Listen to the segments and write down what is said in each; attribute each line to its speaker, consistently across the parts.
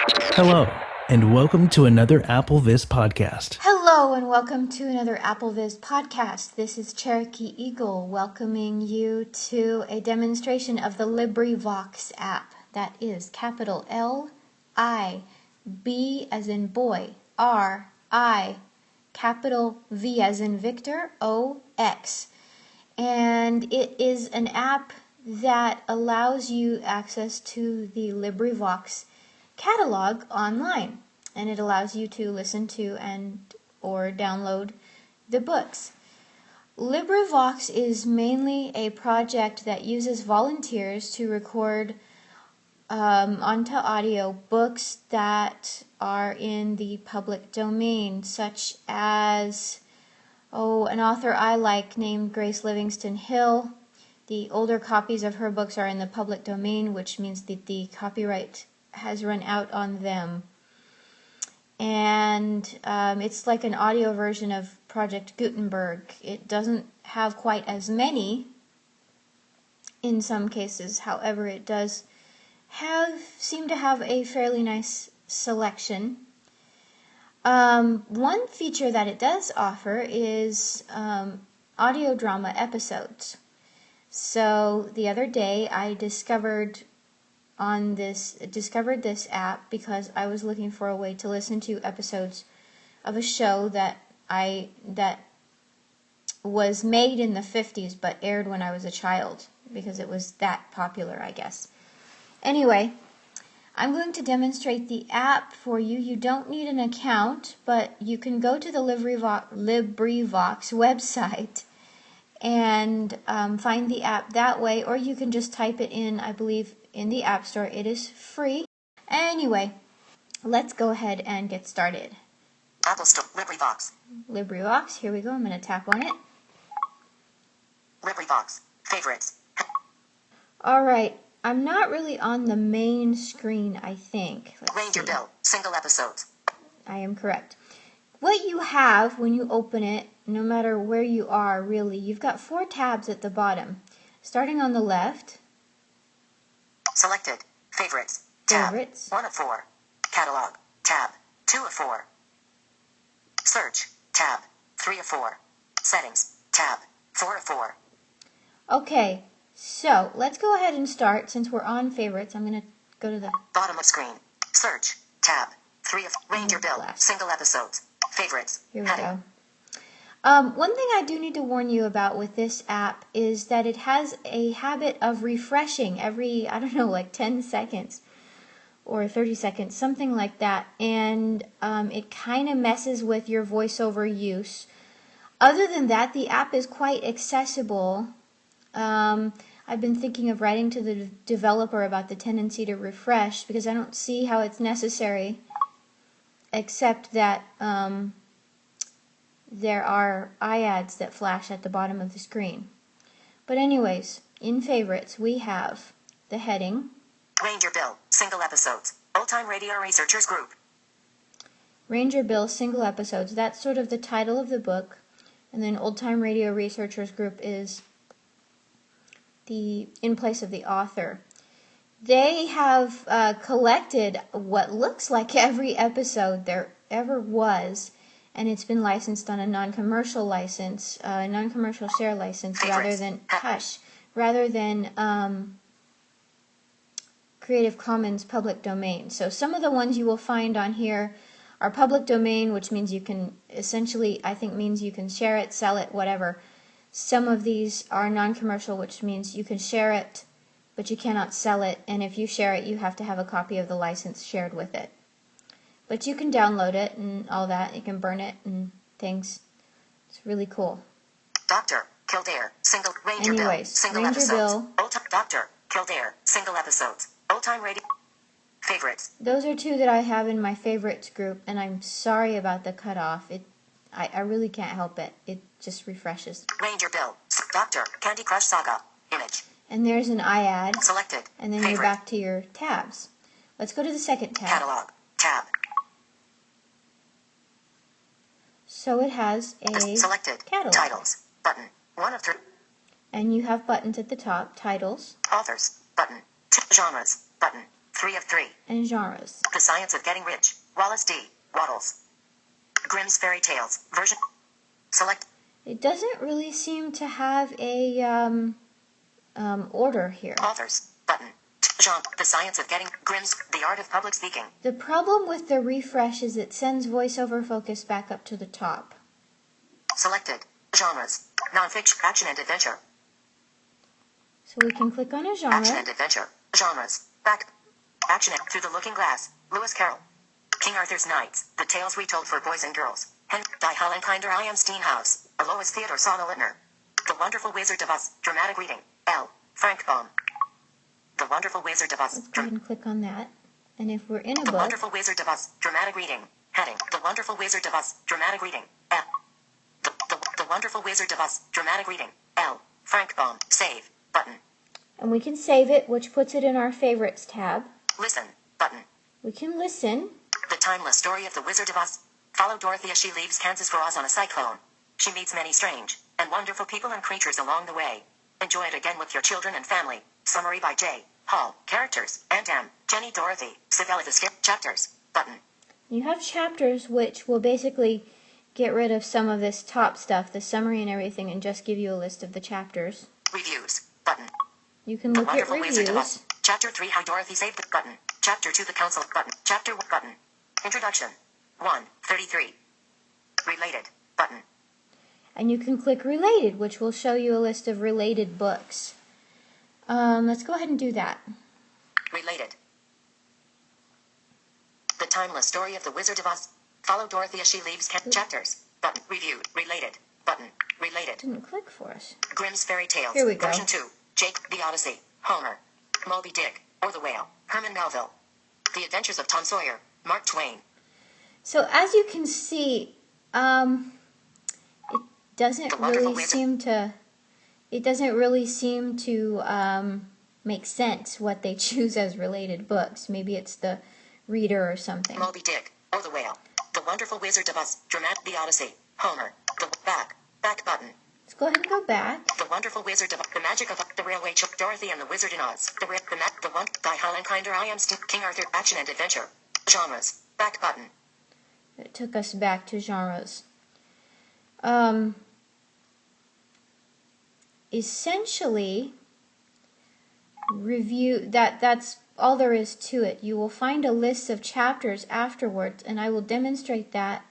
Speaker 1: Hello, and welcome to another AppleVis podcast.
Speaker 2: Hello, and welcome to another AppleVis podcast. This is Cherokee Eagle welcoming you to a demonstration of the LibriVox app. That is capital L-I-B as in boy, R-I, capital V as in Victor, O-X. And it is an app that allows you access to the LibriVox catalog online, and it allows you to listen to and or download the books. LibriVox is mainly a project that uses volunteers to record onto audio books that are in the public domain, such as an author I like named Grace Livingston Hill. The older copies of her books are in the public domain, which means that the copyright has run out on them. And it's like an audio version of Project Gutenberg. It doesn't have quite as many in some cases. However, it does seem to have a fairly nice selection. One feature that it does offer is audio drama episodes. So the other day I discovered this app because I was looking for a way to listen to episodes of a show that was made in the 50s but aired when I was a child because it was that popular, I guess. Anyway, I'm going to demonstrate the app for you. You don't need an account, but you can go to the LibriVox website and find the app that way, or you can just type it in, I believe, in the App Store. It is free. Anyway, let's go ahead and get started.
Speaker 3: Apple Store, LibriVox.
Speaker 2: LibriVox, here we go. I'm going to tap on it.
Speaker 3: LibriVox, favorites.
Speaker 2: Alright, I'm not really on the main screen, I think.
Speaker 3: Ranger Bill, single episodes.
Speaker 2: I am correct. What you have when you open it, no matter where you are, really, you've got 4 tabs at the bottom. Starting on the left.
Speaker 3: Selected, favorites, tab,
Speaker 2: Favorites.
Speaker 3: 1 of 4. Catalog, tab, 2 of 4. Search, tab, 3 of 4. Settings, tab, 4 of 4.
Speaker 2: Okay, so let's go ahead and start. Since we're on favorites, I'm going to go to the
Speaker 3: Bottom of screen, search, tab, 3 of Ranger Bill,
Speaker 2: left.
Speaker 3: single episodes, favorites,
Speaker 2: Here we
Speaker 3: heading.
Speaker 2: go. One thing I do need to warn you about with this app is that it has a habit of refreshing every, 10 seconds or 30 seconds, something like that. And it kind of messes with your voiceover use. Other than that, the app is quite accessible. I've been thinking of writing to the developer about the tendency to refresh because I don't see how it's necessary, except that there are iAds that flash at the bottom of the screen. But anyways, in favorites, we have the heading.
Speaker 3: Ranger Bill, single episodes, old-time radio researchers group.
Speaker 2: Ranger Bill, single episodes. That's sort of the title of the book. And then Old Time Radio Researchers Group is in place of the author. They have collected what looks like every episode there ever was, and it's been licensed on a non-commercial license, non-commercial share license, rather than Creative Commons public domain. So some of the ones you will find on here are public domain, which means you can means you can share it, sell it, whatever. Some of these are non-commercial, which means you can share it, but you cannot sell it, and if you share it, you have to have a copy of the license shared with it. But you can download it and all that. You can burn it and things. It's really cool.
Speaker 3: Dr. Kildare, single Ranger Bill,
Speaker 2: Anyways,
Speaker 3: single
Speaker 2: Ranger
Speaker 3: episodes.
Speaker 2: Bill.
Speaker 3: Dr. Kildare, single episodes. Old-time radio favorites.
Speaker 2: Those are 2 that I have in my favorites group, and I'm sorry about the cutoff. I really can't help it. It just refreshes.
Speaker 3: Ranger Bill, Dr. Candy Crush Saga, image.
Speaker 2: And there's an iAd.
Speaker 3: Selected.
Speaker 2: And then
Speaker 3: favorite.
Speaker 2: you're back to your tabs. Let's go to the second tab.
Speaker 3: Catalog, tab.
Speaker 2: So it has a
Speaker 3: Selected.
Speaker 2: catalog.
Speaker 3: Titles, button, 1 of 3.
Speaker 2: And you have buttons at the top. Titles.
Speaker 3: Authors, button. Genres, button. 3 of 3.
Speaker 2: And genres.
Speaker 3: The Science of Getting Rich. Wallace D. Wattles. Grimm's Fairy Tales. Version. Select.
Speaker 2: It doesn't really seem to have a order here.
Speaker 3: Authors. Button. Genre. The Science of Getting Grimm's The Art of Public Speaking.
Speaker 2: The problem with the refresh is it sends voiceover focus back up to the top.
Speaker 3: Selected. Genres. Nonfiction. Action and adventure.
Speaker 2: So we can click on a
Speaker 3: Action
Speaker 2: genre.
Speaker 3: and adventure. Genres. Back. Action and Through the Looking Glass. Lewis Carroll. King Arthur's Knights. The Tales Retold for Boys and Girls. Die Hollenkinder I Am Steenhouse. Alois Theodor Sonne-Littner. The Wonderful Wizard of Oz. Dramatic reading. L. Frank Baum. The Wonderful Wizard of Oz.
Speaker 2: Let's go ahead and click on that. And if we're in a
Speaker 3: The
Speaker 2: book,
Speaker 3: Wonderful Wizard of Oz. Dramatic reading. Heading. The Wonderful Wizard of Oz. Dramatic reading. L. The Wonderful Wizard of Oz. Dramatic reading. L. Frank Baum. Save. Button.
Speaker 2: and we can save it, which puts it in our favorites tab.
Speaker 3: Listen. Button.
Speaker 2: We can listen.
Speaker 3: The timeless story of the Wizard of Oz. Follow Dorothy as she leaves Kansas for Oz on a cyclone. She meets many strange and wonderful people and creatures along the way. Enjoy it again with your children and family. Summary by J. Hall. Characters. Aunt Em, Jenny, Dorothy, Sibella the Skip. Chapters. Button.
Speaker 2: You have chapters, which will basically get rid of some of this top stuff, the summary and everything, and just give you a list of the chapters.
Speaker 3: Reviews. Button.
Speaker 2: You can
Speaker 3: The
Speaker 2: look at
Speaker 3: Wonderful Wizard of
Speaker 2: reviews.
Speaker 3: Oz. Chapter 3 How Dorothy Saved the Button. Chapter 2 The Council. Button. Chapter 1 Button. Introduction. 1:33. Related. Button.
Speaker 2: And you can click related, which will show you a list of related books. Let's go ahead and do that.
Speaker 3: Related. The timeless story of the Wizard of Oz. Follow Dorothy as she leaves chapters. Button. Reviewed. Related. Button. Related.
Speaker 2: Didn't click for us.
Speaker 3: Grimm's Fairy Tales.
Speaker 2: Here we go.
Speaker 3: Version 2. Jake. The Odyssey. Homer. Moby Dick. Or the Whale. Herman Melville. The Adventures of Tom Sawyer. Mark Twain.
Speaker 2: So as you can see, it doesn't
Speaker 3: The Wonderful
Speaker 2: really
Speaker 3: Wizard.
Speaker 2: seem to. It doesn't really seem to make sense what they choose as related books. Maybe it's the reader or something.
Speaker 3: Moby Dick. Or the Whale. The Wonderful Wizard of Oz. The Odyssey. Homer. The back. Back button.
Speaker 2: Let's go ahead and go back.
Speaker 3: The Wonderful Wizard of the Magic of the Railway Chook. Dorothy and the Wizard in Oz. The one. Die Hollenkinder I Am King Arthur. Action and adventure. Genres. Back button.
Speaker 2: It took us back to genres. Essentially, that's all there is to it. You will find a list of chapters afterwards, and I will demonstrate that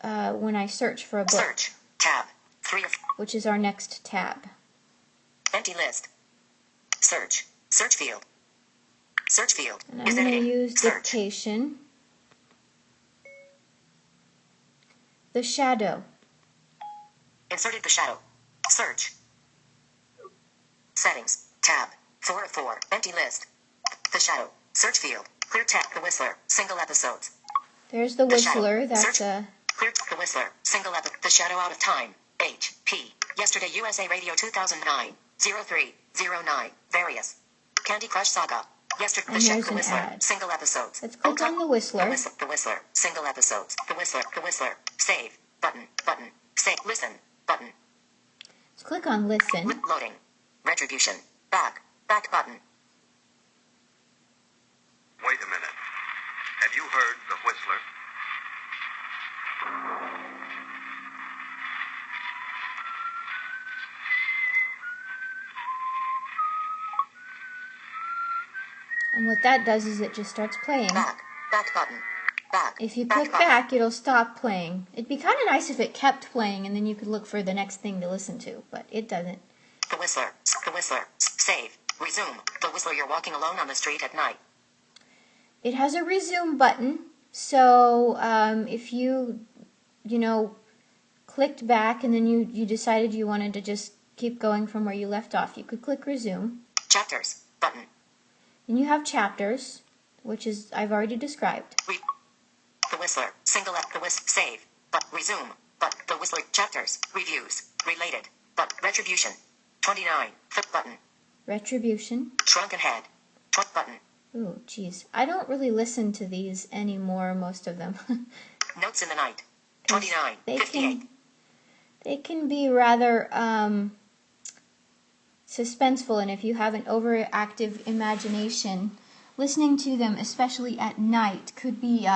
Speaker 2: when I search for a book,
Speaker 3: Search. Tab. 3 of.
Speaker 2: which is our next tab.
Speaker 3: Empty list. Search. Search field. Search field.
Speaker 2: And I'm
Speaker 3: Is
Speaker 2: going to
Speaker 3: editing.
Speaker 2: use
Speaker 3: Search.
Speaker 2: dictation. The shadow.
Speaker 3: Inserted the shadow. Search. Settings. Tab. 4 of 4. Empty list. The shadow. Search field. Clear tab. The Whistler. Single episodes.
Speaker 2: There's the
Speaker 3: The shadow.
Speaker 2: whistler. That's
Speaker 3: Search.
Speaker 2: a.
Speaker 3: Clear the Whistler. Single episode. The Shadow Out of Time. H.P. Yesterday USA Radio 2009. 0309. Various. Candy Crush Saga. Yesterday.
Speaker 2: And
Speaker 3: The
Speaker 2: there's
Speaker 3: The
Speaker 2: an
Speaker 3: Whistler.
Speaker 2: ad.
Speaker 3: Single episodes.
Speaker 2: Let's click on the Whistler.
Speaker 3: The Whistler. Single episodes. The Whistler. The Whistler. Save. Button. Button. Save. Listen. Button.
Speaker 2: Let's click on listen.
Speaker 3: Loading. Retribution. Back. Back button.
Speaker 4: Wait a minute. Have you heard the Whistler?
Speaker 2: And what that does is it just starts playing.
Speaker 3: Back. Back button. Back.
Speaker 2: If you
Speaker 3: back
Speaker 2: click
Speaker 3: button.
Speaker 2: back, it'll stop playing. It'd be kind of nice if it kept playing and then you could look for the next thing to listen to, but it doesn't.
Speaker 3: The Whistler. The Whistler. Save. Resume. The Whistler. You're walking alone on the street at night.
Speaker 2: It has a resume button, so if you clicked back and then you decided you wanted to just keep going from where you left off, you could click resume.
Speaker 3: Chapters. Button.
Speaker 2: And you have chapters, which is I've already described.
Speaker 3: The Whistler. Single up. The Whistler. Save. But resume. But the Whistler. Chapters. Reviews. Related. But retribution. 29. Flip button.
Speaker 2: Retribution.
Speaker 3: Shrunken head. Button.
Speaker 2: Ooh, geez. I don't really listen to these anymore, most of them.
Speaker 3: Notes in the night. 29. 58.
Speaker 2: They can be rather suspenseful, and if you have an overactive imagination, listening to them, especially at night, could be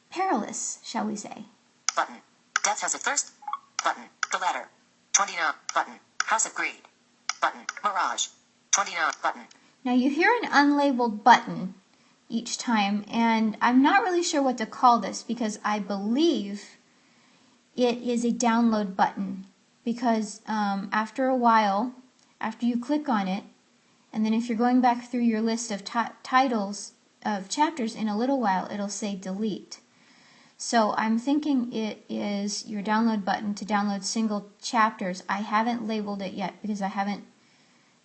Speaker 2: perilous, shall we say.
Speaker 3: Button. Death has it first. Button. The Ladder. 29. Button. House of Greed. Button. Mirage. 29. Button.
Speaker 2: Now you hear an unlabeled button each time, and I'm not really sure what to call this because I believe it is a download button, because after a while, after you click on it, and then if you're going back through your list of titles of chapters in a little while, it'll say delete. So I'm thinking it is your download button to download single chapters. I haven't labeled it yet because I haven't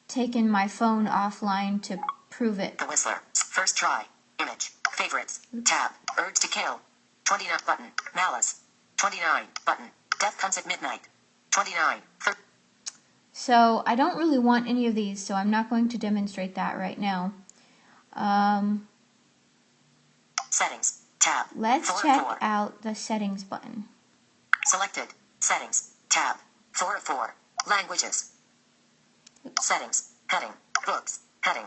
Speaker 2: taken my phone offline to prove it.
Speaker 3: The Whistler. First try. Image. Favorites. Tab. Urge to kill. 29. Button. Malice. 29. Button. Death comes at midnight. 29.
Speaker 2: So I don't really want any of these, so I'm not going to demonstrate that right now.
Speaker 3: Settings. Tab.
Speaker 2: Let's
Speaker 3: 4 of
Speaker 2: check
Speaker 3: 4.
Speaker 2: out the settings button.
Speaker 3: Selected. Settings. Tab. 4 of 4. Languages. Settings. Heading. Books. Heading.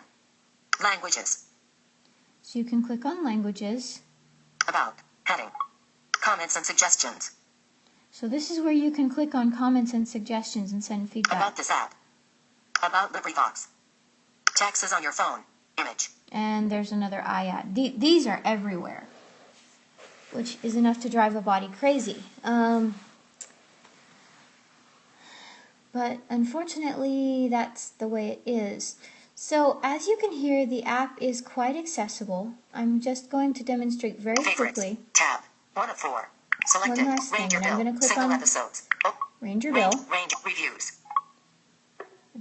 Speaker 3: Languages.
Speaker 2: So you can click on languages.
Speaker 3: About. Heading. Comments and suggestions.
Speaker 2: So this is where you can click on comments and suggestions and send feedback.
Speaker 3: About this app. About LibriVox. Taxes on your phone. Image.
Speaker 2: And there's another ad. These are everywhere, which is enough to drive a body crazy. But unfortunately, that's the way it is. So as you can hear, the app is quite accessible. I'm just going to demonstrate very
Speaker 3: Favorites.
Speaker 2: quickly.
Speaker 3: Tab. 1 of 4. Selected.
Speaker 2: One last thing,
Speaker 3: Ranger
Speaker 2: and I'm
Speaker 3: Bill.
Speaker 2: going to click
Speaker 3: Single
Speaker 2: on
Speaker 3: episodes. Oh,
Speaker 2: Ranger Bill.
Speaker 3: Range reviews.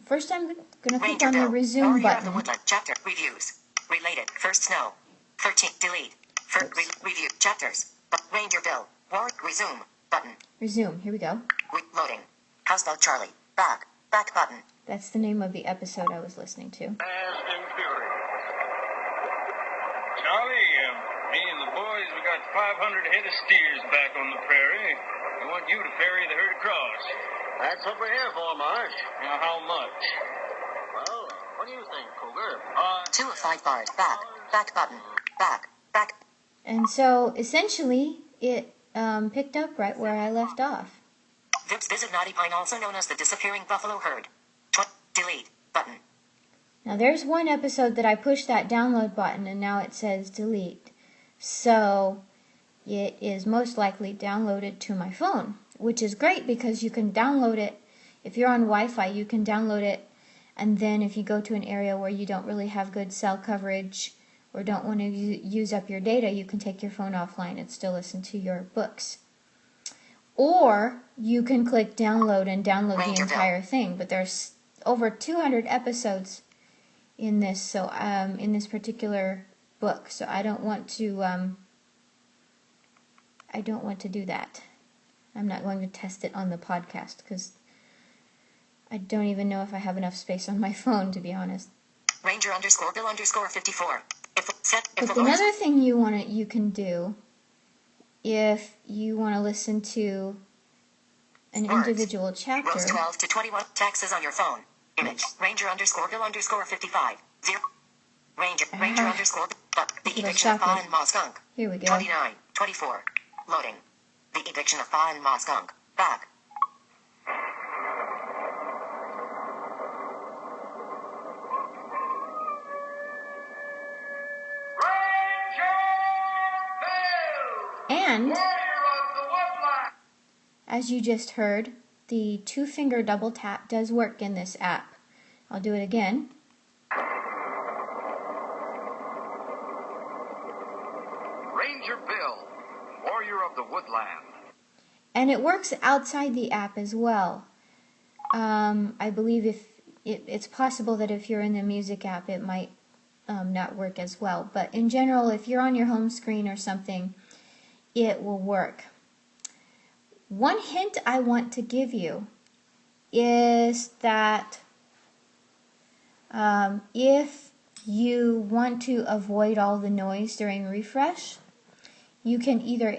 Speaker 2: First, I'm going to click
Speaker 3: Ranger
Speaker 2: on the
Speaker 3: Bill.
Speaker 2: resume
Speaker 3: Warrior of the
Speaker 2: button.
Speaker 3: Woodland. Chapter reviews. Related. First snow. 13. Delete. Review. Chapters. Ranger Bill. Resume. Button.
Speaker 2: Resume. Here we go.
Speaker 3: Loading. Houseboat Charlie. Back. Back button.
Speaker 2: That's the name of the episode I was listening to.
Speaker 4: Fast and Furious. Charlie, me and the boys, we got 500 head of steers back on the prairie. We want you to ferry the herd across. That's what we're here for, Marsh. Now, how much? Well, what do you think, Cougar?
Speaker 3: 2 of 5 bars. Back. Back button. Back. Back.
Speaker 2: And so, essentially, it picked up right where I left off.
Speaker 3: Visit Naughty Pine, also known as the disappearing buffalo herd. Delete button.
Speaker 2: Now there's one episode that I pushed that download button and now it says delete. So it is most likely downloaded to my phone, which is great because you can download it. If you're on Wi-Fi, you can download it, and then if you go to an area where you don't really have good cell coverage or don't want to use up your data, you can take your phone offline and still listen to your books. Or you can click download and download the entire thing, but there's over 200 episodes in this, so in this particular book. So I don't want to do that. I'm not going to test it on the podcast because I don't even know if I have enough space on my phone, to be honest.
Speaker 3: Ranger _Bill _54.
Speaker 2: But another thing you can do if you want to listen to an individual chapter.
Speaker 3: Rows 12 to 21. Taxes on your phone. Image. Ranger _Bill _55. 0. Ranger _. The eviction of Pa and Ma Skunk.
Speaker 2: Here we go.
Speaker 3: 29. 24. Loading. The eviction of Pa and Ma Skunk. Back.
Speaker 2: And as you just heard, the 2-finger double tap does work in this app. I'll do it again.
Speaker 4: Ranger Bill, warrior of the woodland.
Speaker 2: And it works outside the app as well. I believe if it's possible that if you're in the music app, it might not work as well. But in general, if you're on your home screen or something, it will work. One hint I want to give you is that if you want to avoid all the noise during refresh, you can either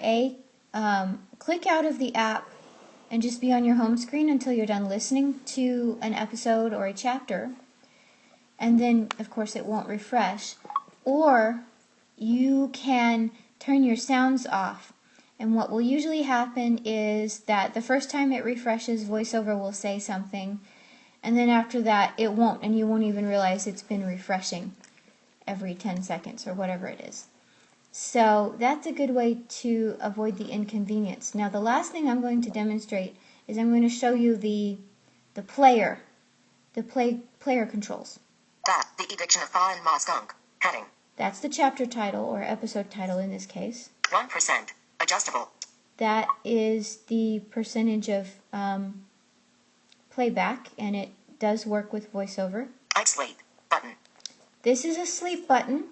Speaker 2: click out of the app and just be on your home screen until you're done listening to an episode or a chapter. And then, of course, it won't refresh. Or you can turn your sounds off. And what will usually happen is that the first time it refreshes, VoiceOver will say something, and then after that it won't, and you won't even realize it's been refreshing every 10 seconds or whatever it is. So that's a good way to avoid the inconvenience. Now the last thing I'm going to demonstrate is I'm going to show you the player controls.
Speaker 3: That, the eviction of Fa and Ma Skunk. Heading.
Speaker 2: That's the chapter title or episode title in this case.
Speaker 3: 1%. Adjustable.
Speaker 2: That is the percentage of playback, and it does work with VoiceOver.
Speaker 3: I'd sleep. Button.
Speaker 2: This is a sleep button,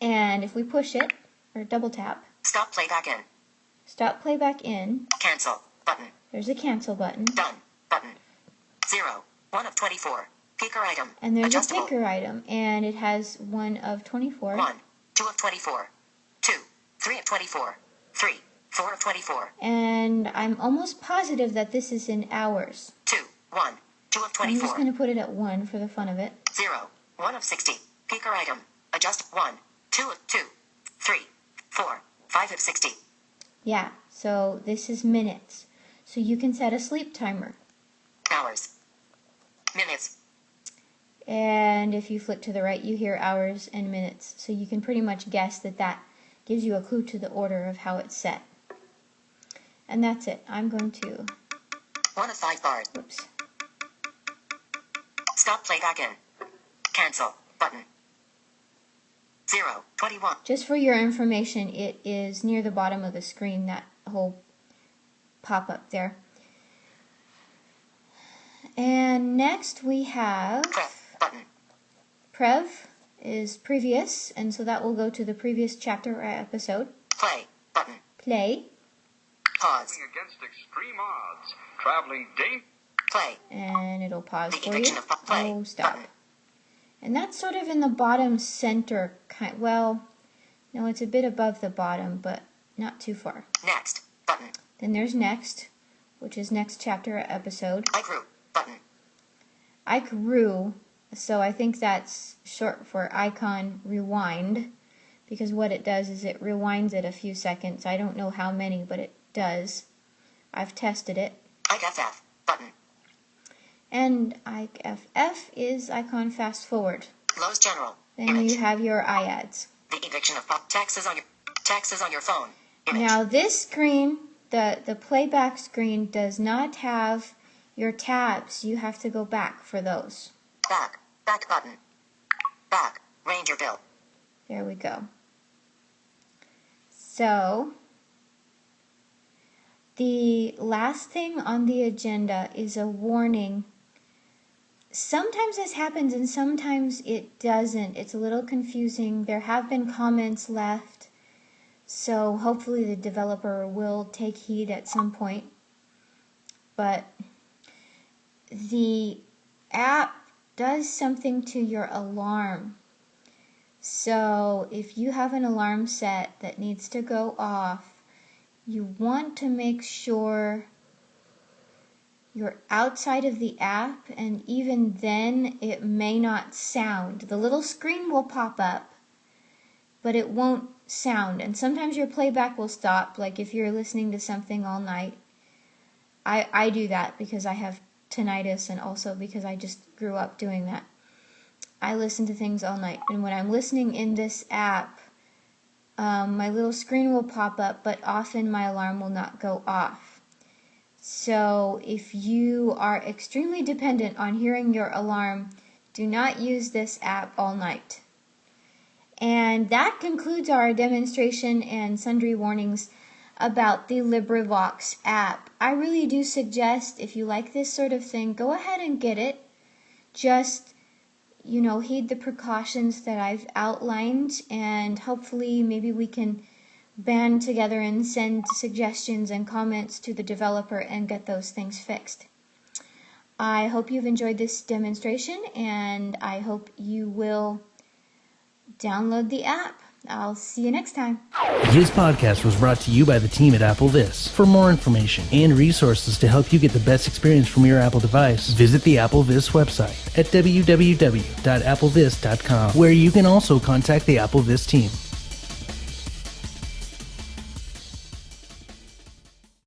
Speaker 2: and if we push it, or double tap,
Speaker 3: Stop playback in.
Speaker 2: stop playback in,
Speaker 3: Cancel. Button.
Speaker 2: there's a cancel button,
Speaker 3: Done. Button. 0. 1 of 24. Picker item.
Speaker 2: and there's
Speaker 3: Adjustable.
Speaker 2: a picker item, and it has 1 of 24.
Speaker 3: 1. 2 of 24. 2. 3 of 24. 3. 4 of 24.
Speaker 2: And I'm almost positive that this is in hours.
Speaker 3: 2. 1. 2 of
Speaker 2: I'm
Speaker 3: 24.
Speaker 2: just going to put it at 1 for the fun of it.
Speaker 3: 0. 1 of 60. Picker item. Adjust 1. 2 of 2. 3. 4. 5 of 60.
Speaker 2: Yeah, so this is minutes. So you can set a sleep timer.
Speaker 3: Hours. Minutes.
Speaker 2: And if you flick to the right, you hear hours and minutes. So you can pretty much guess that that gives you a clue to the order of how it's set. And that's it. I'm going to...
Speaker 3: 1 of 5 bars.
Speaker 2: Whoops.
Speaker 3: Stop playback in. Cancel. Button. 0. 21.
Speaker 2: Just for your information, it is near the bottom of the screen, that whole pop-up there. And next we have...
Speaker 3: Pref. Button.
Speaker 2: Prev is previous, and so that will go to the previous chapter or episode.
Speaker 3: Play. Button.
Speaker 2: Play.
Speaker 3: Pause.
Speaker 4: Against extreme odds. Traveling dangerous.
Speaker 3: Play.
Speaker 2: And it'll pause
Speaker 3: The
Speaker 2: for you.
Speaker 3: eviction of play.
Speaker 2: Oh, stop.
Speaker 3: Button.
Speaker 2: And that's sort of in the bottom center. Well, no, it's a bit above the bottom, but not too far.
Speaker 3: Next. Button.
Speaker 2: Then there's next, which is next chapter or episode.
Speaker 3: I grew. Button.
Speaker 2: I grew, so I think that's short for icon rewind, because what it does is it rewinds it a few seconds. I don't know how many, but it does. I've tested it.
Speaker 3: IFF. Button.
Speaker 2: And IFF is icon fast forward.
Speaker 3: Lowe's General.
Speaker 2: Then
Speaker 3: Image.
Speaker 2: you have your iAds.
Speaker 3: The eviction of taxes on your phone. Image.
Speaker 2: Now this screen, the playback screen, does not have your tabs. You have to go back for those.
Speaker 3: Back. Back button. Back. Ranger bill.
Speaker 2: There we go. So, the last thing on the agenda is a warning. Sometimes this happens and sometimes it doesn't. It's a little confusing. There have been comments left, so hopefully the developer will take heed at some point. But the app does something to your alarm. So if you have an alarm set that needs to go off, you want to make sure you're outside of the app, and even then it may not sound. The little screen will pop up, but it won't sound. And sometimes your playback will stop, like if you're listening to something all night. I do that because I have tinnitus, and also because I just grew up doing that. I listen to things all night, and when I'm listening in this app, my little screen will pop up, but often my alarm will not go off. So if you are extremely dependent on hearing your alarm, do not use this app all night. And that concludes our demonstration and sundry warnings about the LibriVox app. I really do suggest, if you like this sort of thing, go ahead and get it. Just, heed the precautions that I've outlined, and hopefully maybe we can band together and send suggestions and comments to the developer and get those things fixed. I hope you've enjoyed this demonstration, and I hope you will download the app. I'll see you next time.
Speaker 1: This podcast was brought to you by the team at Apple This. For more information and resources to help you get the best experience from your Apple device, visit the Apple This website at www.applevis.com, where you can also contact the Apple This team.